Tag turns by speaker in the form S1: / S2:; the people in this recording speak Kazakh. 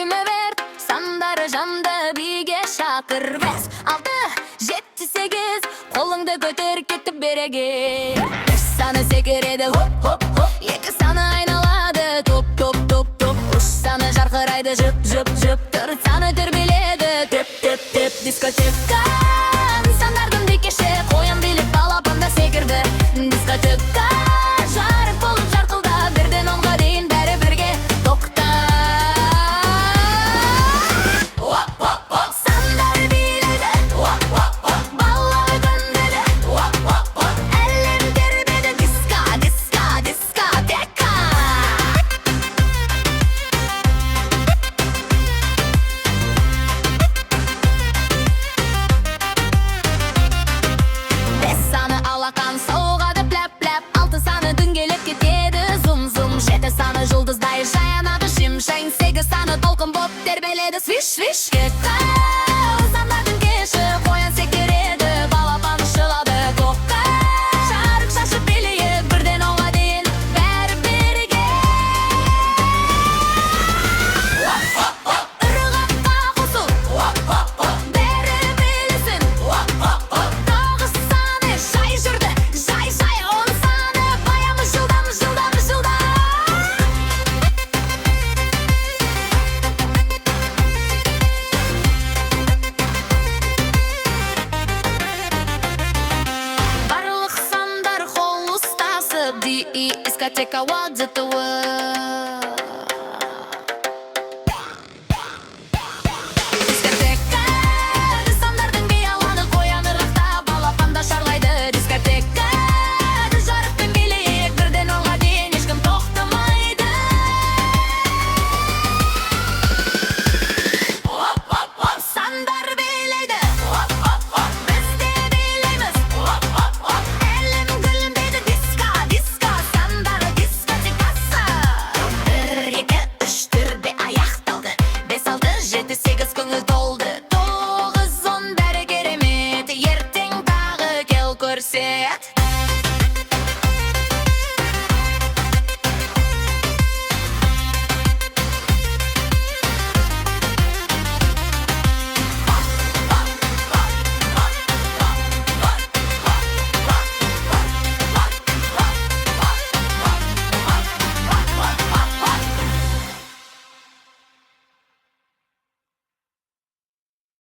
S1: жүмө беріп, сандары жанды биге шақыр. 5, 6, 7, 8, қолыңды көтер кетіп береге. 1 саны секіреді, хоп, хоп, хоп. 2 саны айналады, топ, топ, топ, топ. 3 саны жарқырайды, жып, жып, жып. 4 саны тербеледі, теп, теп, теп. Дискотека, нысандардың дикеші, қоян билеп балапанда секірді. Дискотека, жарық болып жарқылда, 1-ден 10-ға дейін бәрі бірге тоқта. Сандар биледі, бала көндеді, әлем тербеді. Диско, диско, дискотека. Саны алақан соғады пляп-пляп. 6 саны дөңгелеп кетеді зум-зум. 7 саны жұлдыздай жаянады шим-шайын. 8 саны толқын боп тербеледі свиш-свиш. Кетті сандардың кеші, қоян сектереді, балапан ұшылады тоққа. Жарық шашып билейік, 1-ден 10-ға дейін бәрі бірге. Ырғаққа қосыл, бәрі білсін. 9 саны жай жүрді, жай, 10 саны баямы жылдам, жылдам, жылдам. Барлық сандар қол ұстасып, дискотека уадзытуы. Дискотека, сандардың бияланы, қоян ырғақта, балапанда шарлайды. Дискотека, жарықпен билейік, 1-ден 10-ға дейін ешкім тоқтамайды. Сандар билейді, біз де билейміз. Әлем гүлдейді, диско, диско, сандар дискотекасы. 1, 2, 3, 4-де аяқталды. 5, 6, 7, 8 көңіл толды. 9, 10 бәрі керемет. Ертең тағы кел көрсет.